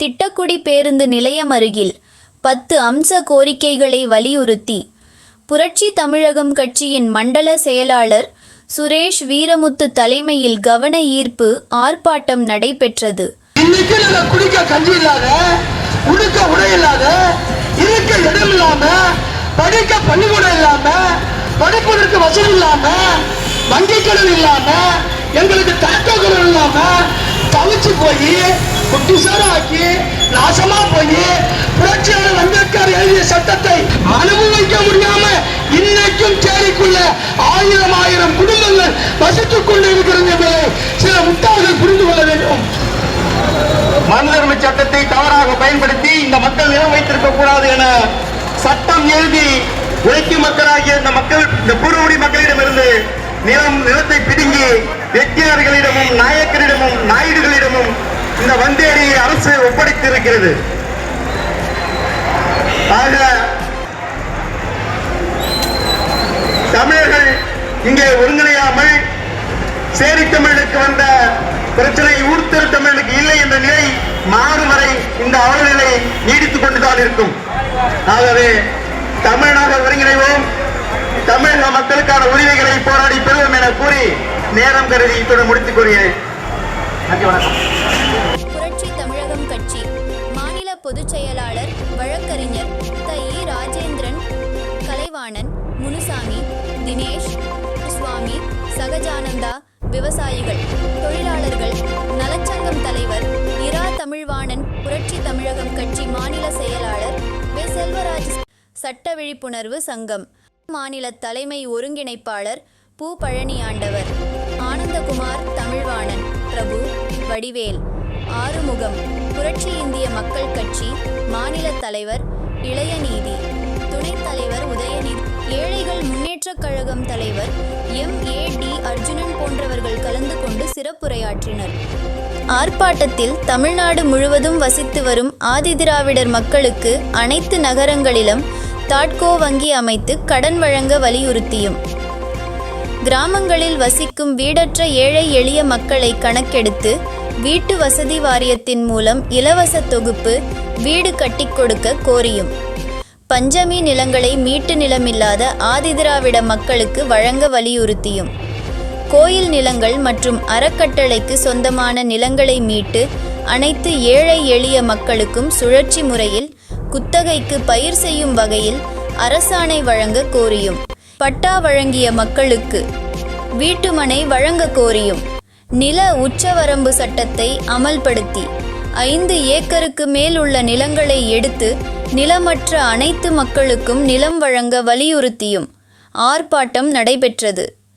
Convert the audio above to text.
திட்டக்குடி பேருந்து நிலையம் அருகில் 10 அம்ச கோரிக்கைகளை வலியுறுத்தி புரட்சி தமிழகம் கட்சியின் மண்டல செயலாளர் சுரேஷ் வீரமுத்து தலைமையில் கவன ஈர்ப்பு ஆர்ப்பாட்டம் நடைபெற்றது. இன்னைக்கு குடிக்க கஞ்சி இல்லாத, உடுக்க உடை இல்லாத, இருக்க இடம் இல்லாம, படிக்க பள்ளிக்கூடம் இல்லாம, படிப்பதற்கு வசதி இல்லாம, வங்கி கடன் இல்லாம, எங்களுக்கு தக்க கடன் இல்லாம தவிச்சு போய் குட்டிசாராக்கி நாசமா போய் புரட்சியாளர் அம்பேத்கர் எழுதிய சட்டத்தை அனுபவிக்க முடியாம இன்னைக்கும் சேரிக்குள்ள ஆயிரம் குடும்பங்கள் வசித்துக் கொண்டு இருக்கிறது. சில முட்டாள்கள் புரிந்து கொள்ள வேண்டும். மனிதர்மை சட்டத்தை தவறாக பயன்படுத்தி இந்த மக்கள் நிலம் வைத்திருக்க கூடாது என சட்டம் எழுதி உழைக்கும் மக்களாகிய இந்த பூர்வகுடி மக்களிடமிருந்து நிலத்தை பிடுங்கி வெற்றியாளர்களிடமும் நாயக்கரிடமும் நாயுடுகளிடமும் இந்த வந்தேரி அரசு ஒப்படைத்திருக்கிறது. ஆக தமிழர்கள் இங்கே ஒருங்கிணையாமல் சேரி தமிழுக்கு வந்த பிரச்சனை ஊர்த்தெரு தமிழுக்கு இல்லை என்ற நிலை மாறும் வரை இந்த அவலநிலை நீடித்துக் கொண்டுதான் இருக்கும். ஆகவே தமிழனாக ஒருங்கிணைவோம், தமிழக மக்களுக்கான உரிமைகளை போராடி பெறுவோம் என கூறி நேரம் கருதி இத்துடன் முடித்துக் கொள்கிறேன். புரட்சி தமிழகம் கட்சி மாநில பொதுச் செயலாளர் வழக்கறிஞர் த.இ. ராஜேந்திரன், கலைவாணன், முனுசாமி, தினேஷ், சுவாமி, சகஜானந்தா, விவசாயிகள், தொழிலாளர்கள் நலச்சங்கம் தலைவர் இரா தமிழ்வாணன், புரட்சி தமிழகம் கட்சி மாநில செயலாளர் வே. செல்வராஜ், சட்ட விழிப்புணர்வு சங்கம் மாநில தலைமை ஒருங்கிணைப்பாளர் பூ. பழனியாண்டவர், ஆனந்தகுமார், தமிழ்வாணன், பிரபு, வடிவேல், ஆறுமுகம், புரட்சி இந்திய மக்கள் கட்சி மாநில தலைவர் இளையநீதி, துணைத் தலைவர் உதயநிதி, ஏழைகள் முன்னேற்றக் கழகம் தலைவர் M.A.D. அர்ஜுனன் போன்றவர்கள் கலந்து கொண்டு சிறப்புரையாற்றினர். ஆர்ப்பாட்டத்தில் தமிழ்நாடு முழுவதும் வசித்து வரும் ஆதிதிராவிடர் மக்களுக்கு அனைத்து நகரங்களிலும் தாட்கோ வங்கி அமைத்து கடன் வழங்க வலியுறுத்தியும், கிராமங்களில் வசிக்கும் வீடற்ற ஏழை எளிய மக்களை கணக்கெடுத்து வீட்டு வசதி வாரியத்தின் மூலம் இலவச தொகுப்பு வீடு கட்டிக் கொடுக்க கோரியும், பஞ்சமி நிலங்களை மீட்டு நிலமில்லாத ஆதிதிராவிட மக்களுக்கு வழங்க வலியுறுத்தியும், கோயில் நிலங்கள் மற்றும் அறக்கட்டளைக்கு சொந்தமான நிலங்களை மீட்டு அனைத்து ஏழை எளிய மக்களுக்கும் சுழற்சி முறையில் குத்தகைக்கு பயிர் செய்யும் வகையில் அரசாணை வழங்க கோரியும், பட்டா வழங்கிய மக்களுக்கு வீட்டுமனை வழங்க கோரியும், நில உச்சவரம்பு சட்டத்தை அமல்படுத்தி 5 ஏக்கருக்கு மேல் உள்ள நிலங்களை எடுத்து நிலமற்ற அனைத்து மக்களுக்கும் நிலம் வழங்க வலியுறுத்தியும் ஆர்ப்பாட்டம் நடைபெற்றது.